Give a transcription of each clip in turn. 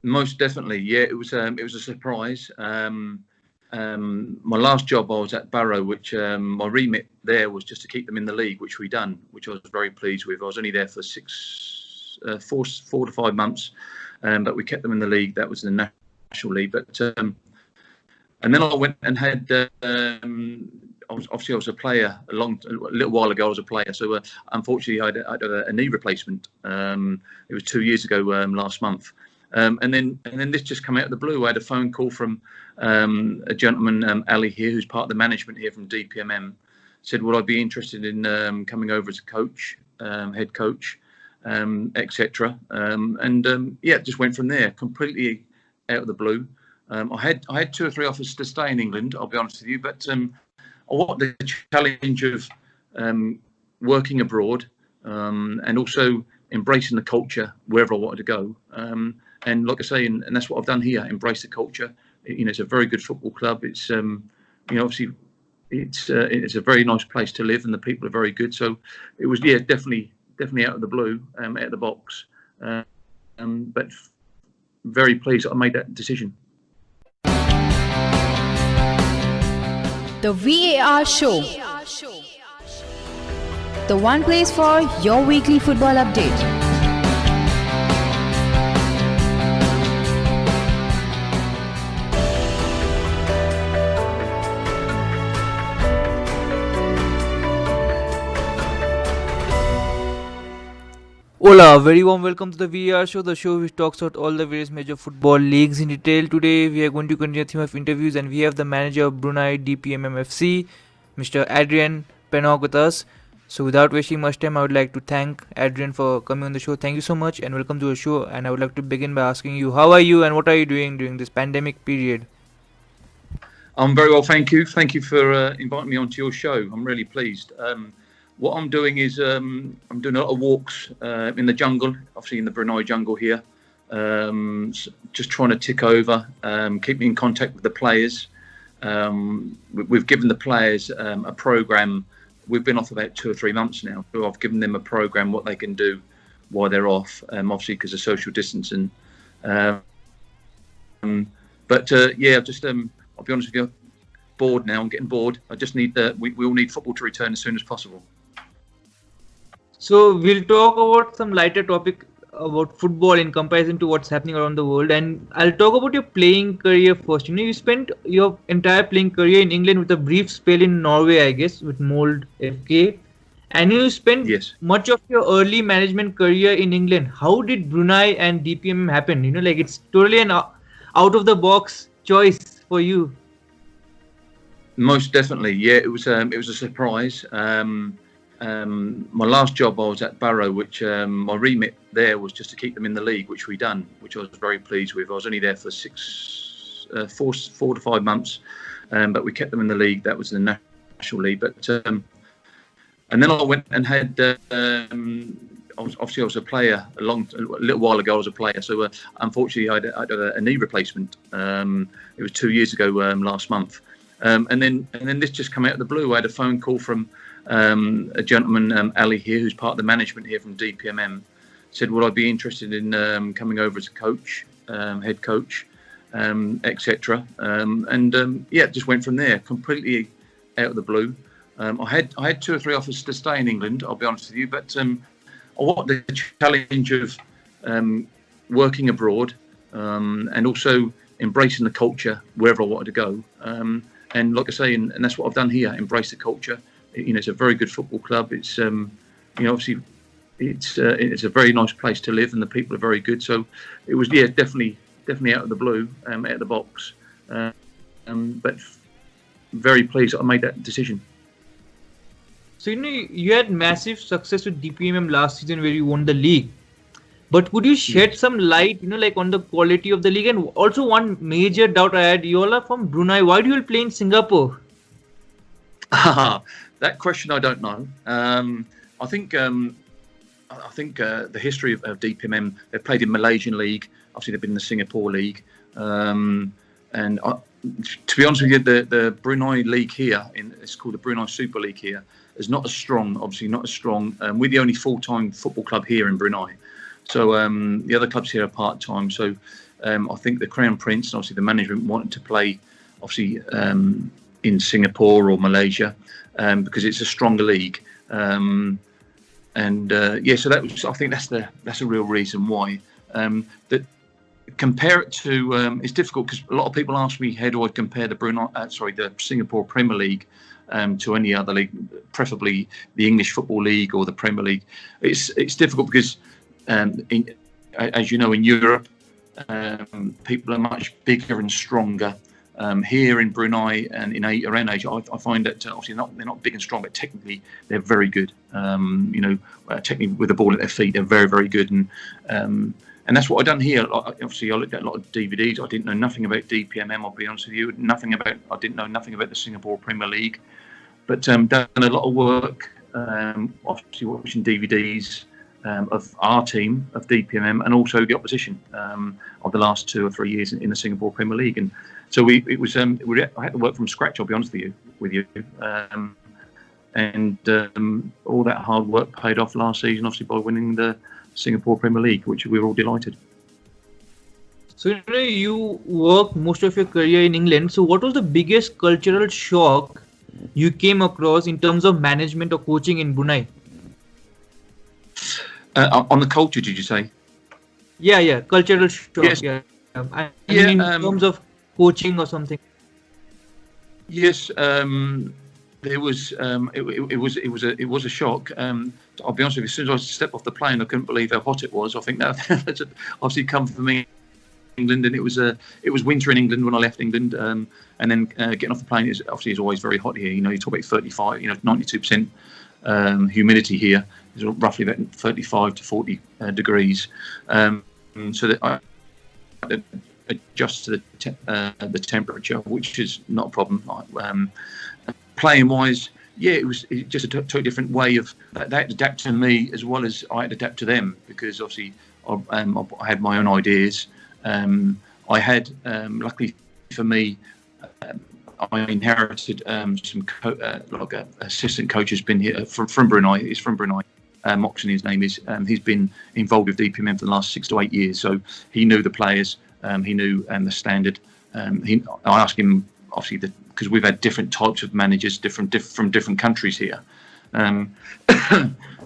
Most definitely, yeah. It was a surprise. My last job, I was at Barrow, which my remit there was just to keep them in the league, which we done, which I was very pleased with. I was only there for 4 to 5 months, but we kept them in the league. That was the National League. But and then I went and had. I was a player a little while ago. I was a player, so unfortunately I had a knee replacement. It was 2 years ago last month. And then this just came out of the blue. I had a phone call from a gentleman, Ali here, who's part of the management here from DPMM. Said, would I be interested in coming over as a coach, head coach, etc. Yeah, it just went from there, completely out of the blue. I had 2 or 3 offers to stay in England, I'll be honest with you, but I wanted the challenge of working abroad and also embracing the culture wherever I wanted to go. And like I say, and that's what I've done here, embrace the culture. It's a very good football club. It's, obviously, it's a very nice place to live and the people are very good. So it was, definitely out of the blue, out of the box. But very pleased that I made that decision. The VAR Show. The one place for your weekly football update. Hola, very warm welcome to the VAR Show, the show which talks about all the various major football leagues in detail. Today we are going to continue the theme of interviews and we have the manager of Brunei DPMM FC, Mr. Adrian Pennock with us. So without wasting much time, I would like to thank Adrian for coming on the show. Thank you so much and welcome to the show. And I would like to begin by asking you, how are you and what are you doing during this pandemic period? I'm very well, thank you. Thank you for inviting me onto your show. I'm really pleased. What I'm doing is I'm doing a lot of walks in the jungle, obviously in the Brunei jungle here. Just trying to tick over, keep me in contact with the players. We've given the players a programme. We've been off about 2 or 3 months now. So I've given them a programme, what they can do while they're off, obviously because of social distancing. I've just, I'll be honest with you, bored now. I'm getting bored. I just need we all need football to return as soon as possible. So we'll talk about some lighter topic about football in comparison to what's happening around the world, and I'll talk about your playing career first. You spent your entire playing career in England with a brief spell in Norway, I guess, with Molde FK, and you spent much of your early management career in England. How did Brunei and DPM happen? It's totally an out of the box choice for you. Most definitely, yeah. It was a surprise. My last job, I was at Barrow, which my remit there was just to keep them in the league, which we done, which I was very pleased with. I was only there for 4 to 5 months, but we kept them in the league. That was the National League. But and then I went and had. I was a player a little while ago. I was a player, so unfortunately I had a knee replacement. It was 2 years ago last month. And then this just came out of the blue. I had a phone call from a gentleman, Ali here, who's part of the management here from DPMM. Said, would I be interested in coming over as a coach, head coach, etc. It just went from there, completely out of the blue. I had 2 or 3 offers to stay in England, I'll be honest with you, but I wanted the challenge of working abroad and also embracing the culture wherever I wanted to go. And like I say, and that's what I've done here, embrace the culture. It's a very good football club. It's, obviously, it's a very nice place to live and the people are very good. So it was, definitely out of the blue, out of the box. But very pleased that I made that decision. So, you had massive success with DPMM last season where you won the league. But could you shed some light, on the quality of the league? And also one major doubt I had, you all are from Brunei. Why do you all play in Singapore? That question I don't know. I think the history of DPMM, they've played in Malaysian League. Obviously, they've been in the Singapore League. To be honest with you, the Brunei League here, it's called the Brunei Super League here, is not as strong, obviously not as strong. We're the only full-time football club here in Brunei. So the other clubs here are part-time. So I think the Crown Prince and obviously the management wanted to play, obviously in Singapore or Malaysia, because it's a stronger league. So that was. I think that's a real reason why. That compare it to. It's difficult because a lot of people ask me how do I compare the Singapore Premier League to any other league, preferably the English Football League or the Premier League. It's difficult because, as you know, in Europe, people are much bigger and stronger. Here in Brunei and around Asia, I find that obviously they're not big and strong, but technically they're very good. Technically with the ball at their feet, they're very, very good. And that's what I've done here. Obviously, I looked at a lot of DVDs. I didn't know nothing about DPMM, I'll be honest with you. I didn't know nothing about the Singapore Premier League. But done a lot of work, obviously watching DVDs of our team, of DPMM, and also the opposition of the last 2 or 3 years in the Singapore Premier League. And so I had to work from scratch, I'll be honest with you. All that hard work paid off last season, obviously, by winning the Singapore Premier League, which we were all delighted. So you worked most of your career in England. So what was the biggest cultural shock you came across in terms of management or coaching in Brunei? On the culture, did you say? Yeah, cultural shock. Yes. Yeah. I mean, in terms of coaching or something. Yes, there was. It was a shock. I'll be honest with you. As soon as I stepped off the plane, I couldn't believe how hot it was. I think that's obviously come from me, England, and it was winter in England when I left England. And then getting off the plane is always very hot here. You talk about 35, 92% humidity here. It's roughly about 35 to 40 degrees. So that I adjust to the temperature, which is not a problem. Playing wise, it was just a totally different way of that had to adapt to me as well as I had to adapt to them, because obviously I had my own ideas. I had, luckily for me, I inherited some assistant coach has been here from Brunei. He's from Brunei. Moxon, his name is. He's been involved with DPMM for the last 6 to 8 years, so he knew the players. He knew the standard. I asked him, obviously, because we've had different types of managers, from different countries here.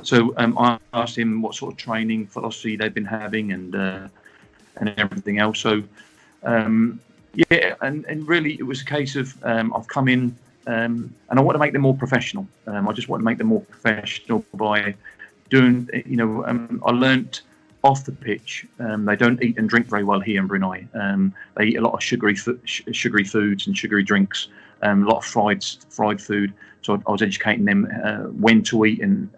So I asked him what sort of training philosophy they've been having and everything else. So and really it was a case of I've come in and I want to make them more professional. I just want to make them more professional by doing, I learnt off the pitch. They don't eat and drink very well here in Brunei. They eat a lot of sugary foods and sugary drinks, a lot of fried food. So I was educating them when to eat and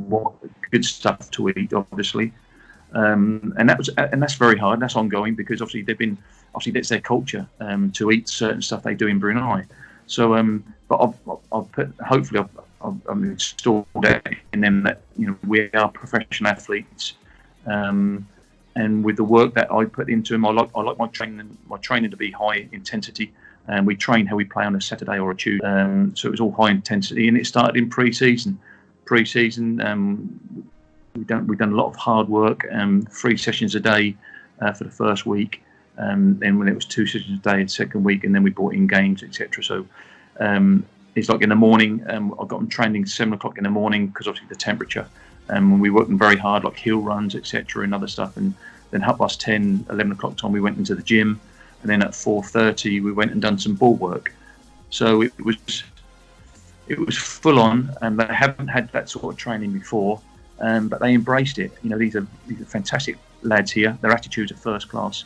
what good stuff to eat, obviously. And that's very hard. That's ongoing because obviously that's their culture to eat certain stuff they do in Brunei. So, but I've installed that in them that we are professional athletes, and with the work that I put into them, I like my training to be high intensity, and we train how we play on a Saturday or a Tuesday. So it was all high intensity, and it started in pre-season. We've done a lot of hard work, 3 sessions a day for the first week, then when it was 2 sessions a day the second week, and then we brought in games, etc. So it's like in the morning, I've got them training 7 o'clock in the morning because obviously the temperature, and we worked them very hard, like hill runs, etc. and other stuff, and then 10:30, 11 o'clock time we went into the gym, and then at 4:30 we went and done some ball work. So it was full on, and they haven't had that sort of training before. But they embraced it. These are fantastic lads here. Their attitudes are first class,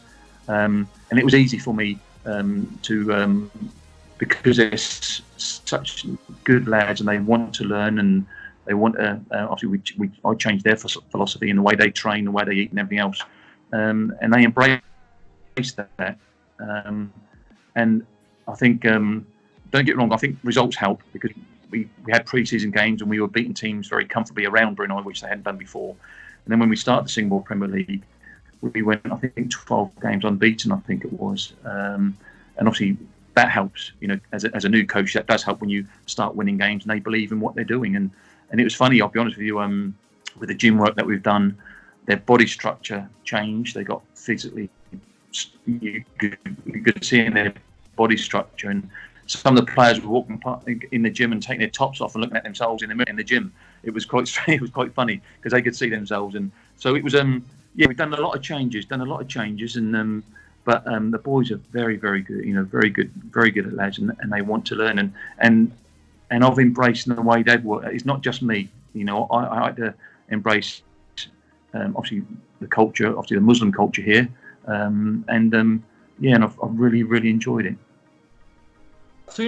and it was easy for me to because they're such good lads and they want to learn and they want to. Obviously, I changed their philosophy and the way they train, the way they eat, and everything else, and they embraced that. And I think, don't get me wrong, I think results help because we had pre-season games and we were beating teams very comfortably around Brunei, which they hadn't done before. And then when we started the Singapore Premier League, we went, I think, 12 games unbeaten, I think it was. And obviously that helps, as a new coach, that does help when you start winning games and they believe in what they're doing. And it was funny, I'll be honest with you, with the gym work that we've done, their body structure changed. They got physically, you could see in their body structure, and some of the players were walking in the gym and taking their tops off and looking at themselves in the mirror in the gym. It was quite strange. It was quite funny because they could see themselves, and so it was. We've done a lot of changes. And but the boys are very, very good. Very good at lads, and they want to learn, and I've embraced the way they've worked. It's not just me. I had to embrace obviously the culture, obviously the Muslim culture here, and I've really, really enjoyed it. So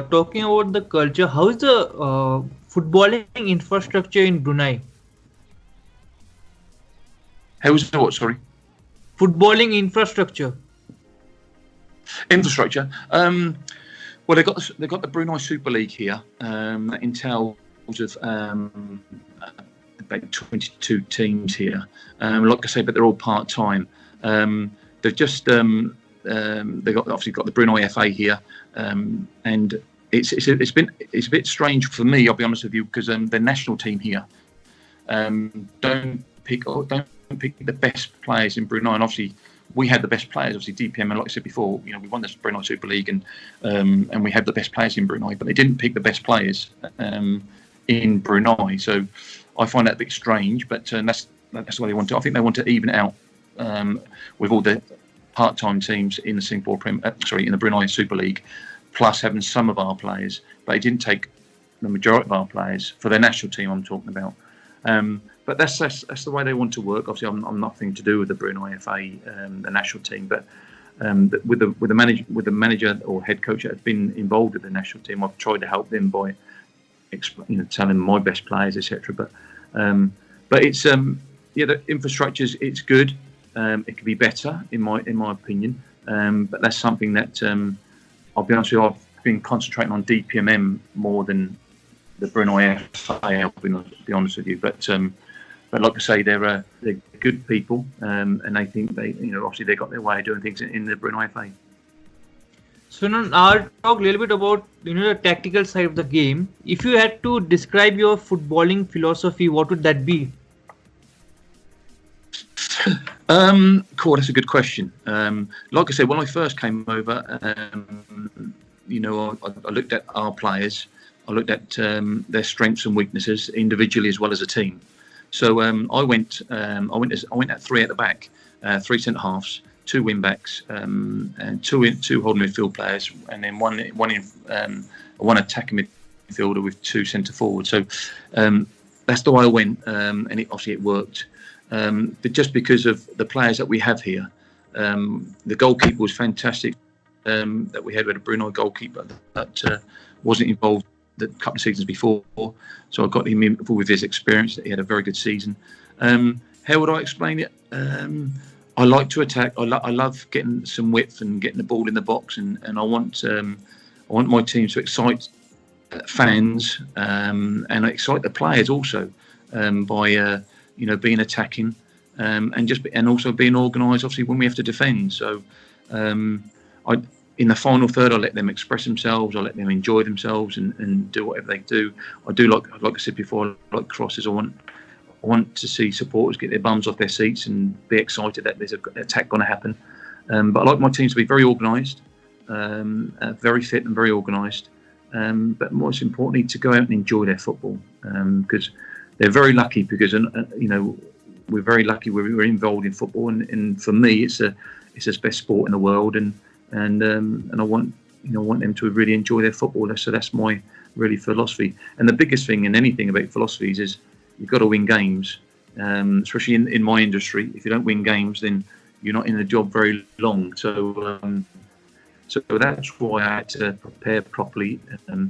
talking about the culture, how is the footballing infrastructure in Brunei? How is the what? Sorry. Footballing infrastructure. Infrastructure. Well, they've got the Brunei Super League here. That entails of about 22 teams here. Like I say, but they're all part time. They've just they've obviously got the Brunei FA here, and it's a bit strange for me. I'll be honest with you, because the national team here don't pick the best players in Brunei, and obviously we had the best players. Obviously DPMM, like I said before, we won the Brunei Super League, and we had the best players in Brunei, but they didn't pick the best players in Brunei. So I find that a bit strange, but that's what they want to. I think they want to even it out with all the part-time teams in the in the Brunei Super League, plus having some of our players, but they didn't take the majority of our players for their national team. I'm talking about. But that's the way they want to work. Obviously, I'm nothing to do with the Brunei FA, the national team. But with the manager or head coach that has been involved with the national team, I've tried to help them by telling them my best players, etc. But it's the infrastructure's it's good. It could be better in my opinion. But that's something that I'll be honest with you, I've been concentrating on DPMM more than the Brunei FA. I'll be honest with you, but like I say, they're good people, and they think obviously they got their way of doing things in the Brunei FA. So now I'll talk a little bit about the tactical side of the game. If you had to describe your footballing philosophy, what would that be? Cool, that's a good question. Like I said, when I first came over, I looked at our players. I looked at their strengths and weaknesses individually as well as a team. So I went at three at the back, three centre halves, two wing backs, and two holding midfield players, and then one attacking midfielder with two centre forwards. So that's the way I went, and it worked. But just because of the players that we have here, the goalkeeper was fantastic. That we had a Brunei goalkeeper that wasn't involved the couple of seasons before, so I got him in with his experience. He had a very good season. How would I explain it? I like to attack. I love getting some width and getting the ball in the box, and I want my team to excite fans and excite the players also by being attacking and also being organised. Obviously, when we have to defend, so in the final third, I let them express themselves. I let them enjoy themselves and do whatever they do. I do like I said before, I like crosses. I want to see supporters get their bums off their seats and be excited that there's an attack going to happen. But I like my team to be very organised, very fit and very organised. But most importantly, to go out and enjoy their football, because they're very lucky. Because we're very lucky we're involved in football, and for me, it's the best sport in the world, and I want them to really enjoy their football. So that's my really philosophy. And the biggest thing in anything about philosophies is you've got to win games, especially in my industry. If you don't win games, then you're not in the job very long. So that's why I had to prepare properly. I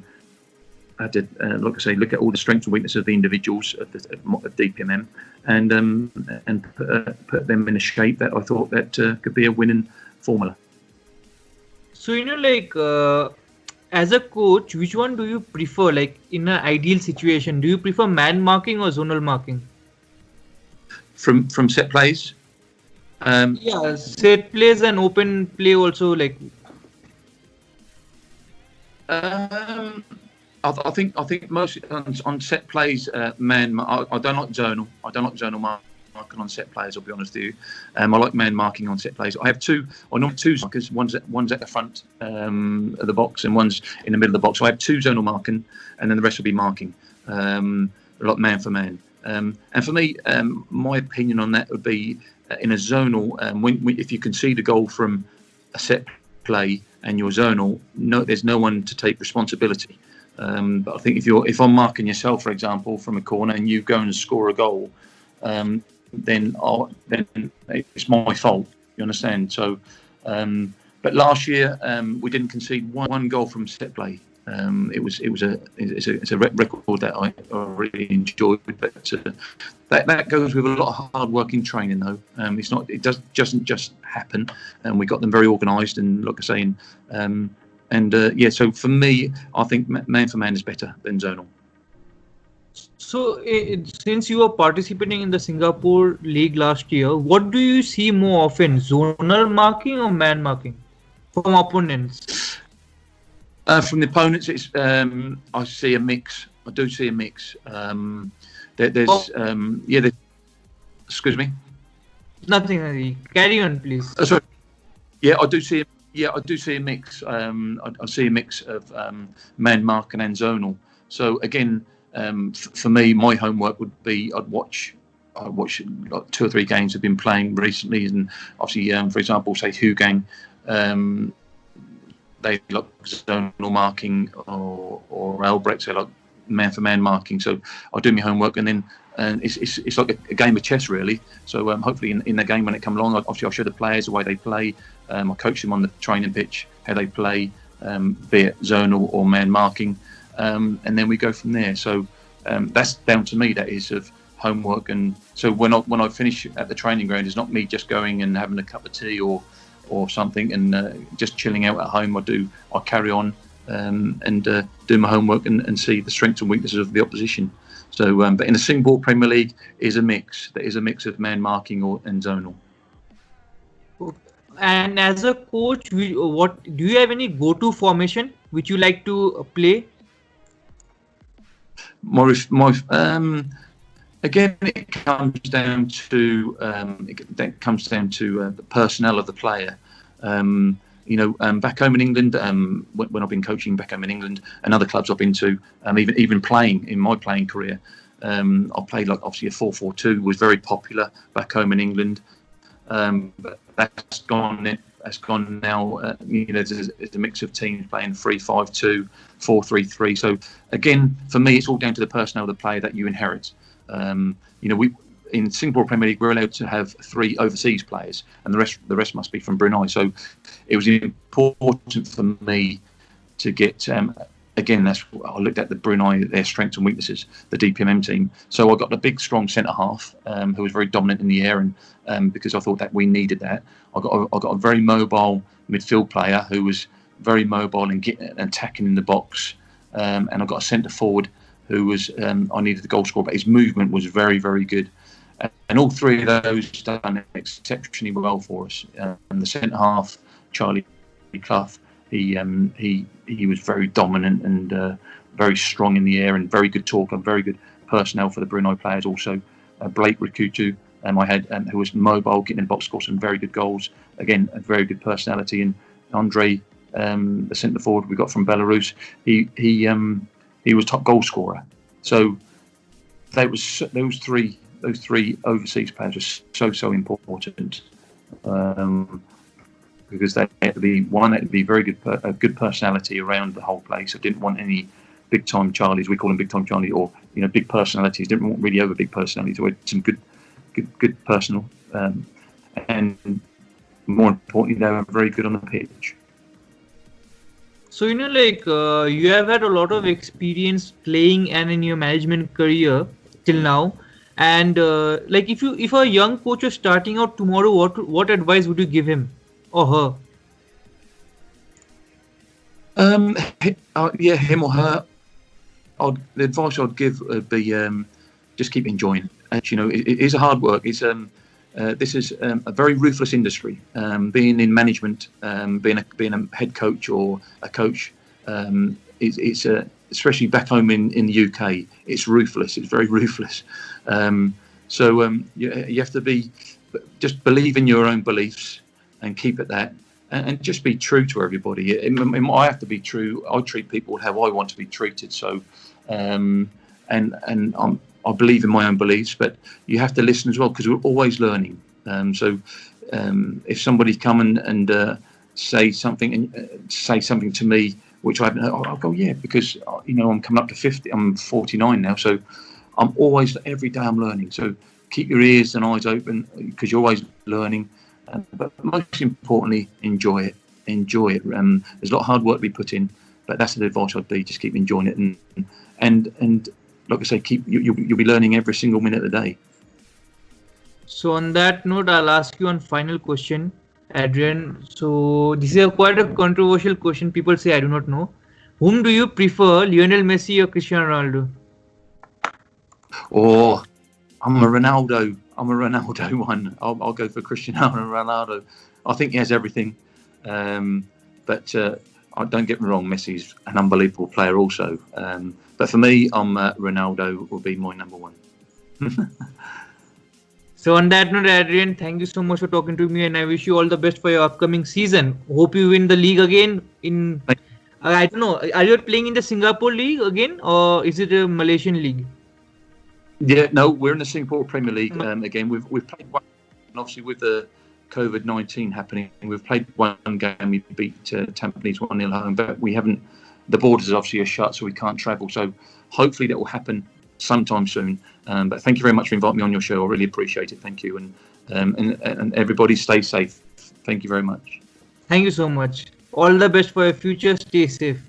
had to, like I say, look at all the strengths and weaknesses of the individuals of DPMM, and put them in a shape that I thought that could be a winning formula. So as a coach, which one do you prefer? Like in an ideal situation, do you prefer man marking or zonal marking? From set plays? Set plays and open play also. I think most on set plays, man. I don't like zonal. I don't like zonal marking on set players, I'll be honest with you. I like man marking on set players. I have not two markers. One's at the front of the box and one's in the middle of the box. So I have two zonal marking, and then the rest will be marking, like man for man. And for me, my opinion on that would be in a zonal, if you concede a goal from a set play and you're zonal, there's no one to take responsibility. But I think if I'm marking yourself, for example, from a corner and you go and score a goal, then it's my fault. You understand? So, but last year we didn't concede one goal from set play. It's a record that I really enjoyed, but that goes with a lot of hard work in training, though. It doesn't just happen, and we got them very organised and, like I say, so for me, I think man for man is better than zonal. So, since you were participating in the Singapore League last year, what do you see more often, zonal marking or man marking from opponents? From the opponents, it's I see a mix. I do see a mix. Excuse me. Nothing, Hari. Carry on, please. Sorry. Yeah, I do see. I do see a mix. I see a mix of man marking and zonal. So again, for me, my homework would be I'd watch like 2 or 3 games I've been playing recently, and obviously, for example, say Hugang, they like zonal marking, or Albrecht, they like man for man marking. So I do my homework, and then it's like a game of chess, really. So hopefully in the game when it comes along, obviously I'll show the players the way they play. I'll coach them on the training pitch, how they play, be it zonal or man marking, and then we go from there. So that's down to me. That is of homework. And so when I finish at the training ground, it's not me just going and having a cup of tea or something and just chilling out at home. I carry on and do my homework and see the strengths and weaknesses of the opposition. So, but in the Singapore Premier League is a mix. There is a mix of man marking and zonal. And as a coach, what do you have any go-to formation which you like to play? Again, it comes down to the personnel of the player. Back home in England, when I've been coaching back home in England and other clubs I've been to, even playing in my playing career, I played like obviously a 4-4-2 was very popular back home in England. But that's gone now. It's a mix of teams playing 3-5-2, 4-3-3. So again, for me, it's all down to the personnel of the player that you inherit. We in Singapore Premier League, we're allowed to have 3 overseas players, and the rest must be from Brunei. So it was important for me to get. Again, I looked at the Brunei, their strengths and weaknesses, the DPMM team. So I got a big, strong centre half who was very dominant in the air, and because I thought that we needed that, I got a very mobile midfield player who was very mobile and attacking in the box, and I got a centre forward who was I needed the goal scorer, but his movement was very, very good. And all 3 of those done exceptionally well for us. And the centre half, Charlie Clough, he was very dominant and very strong in the air and very good talker, very good personnel for the Brunei players. Also, Blake Rikutu, I had who was mobile, getting in the box, scored some very good goals. Again, a very good personality. And Andre, the centre forward we got from Belarus, he was top goal scorer. So those three overseas players are so important. Because they had to be very good, a good personality around the whole place. I didn't want any big time Charlies. We call them big time Charlie, or big personalities. Didn't want really over big personalities. We had some good personal, and more importantly, they were very good on the pitch. So you have had a lot of experience playing and in your management career till now. And if a young coach is starting out tomorrow, what advice would you give him or her? Him or her. The advice I'd give would be just keep enjoying. It is a hard work. This is a very ruthless industry. Being in management, being a head coach or a coach, especially back home in the UK, it's ruthless. It's very ruthless. So you have to just believe in your own beliefs and keep at that, and just be true to everybody. I have to be true. I treat people how I want to be treated. So, and I believe in my own beliefs, but you have to listen as well, because we're always learning. So if somebody's come and say something to me which I haven't heard, I'll go, yeah, because I'm coming up to 50. I'm 49 now, so I'm always, every day I'm learning. So keep your ears and eyes open, because you're always learning. But most importantly, enjoy it. Enjoy it. There's a lot of hard work to be put in, but that's the advice I'd be. Just keep enjoying it, and like I say, you'll be learning every single minute of the day. So on that note, I'll ask you one final question, Adrian. So this is quite a controversial question. People say I do not know. Whom do you prefer, Lionel Messi or Cristiano Ronaldo? Oh, I'm a Ronaldo one. I'll go for Cristiano Ronaldo. I think he has everything. But don't get me wrong, Messi's an unbelievable player also. But for me, Ronaldo will be my number one. So on that note, Adrian, thank you so much for talking to me, and I wish you all the best for your upcoming season. Hope you win the league again. I don't know, are you playing in the Singapore League again, or is it a Malaysian league? Yeah, no, we're in the Singapore Premier League again. We've played one, and obviously with the COVID-19 happening, we've played one game. We beat Tampines 1-0 home, but we haven't. The borders obviously are shut, so we can't travel. So hopefully that will happen sometime soon. But thank you very much for inviting me on your show. I really appreciate it. Thank you, and everybody stay safe. Thank you very much. Thank you so much. All the best for your future. Stay safe.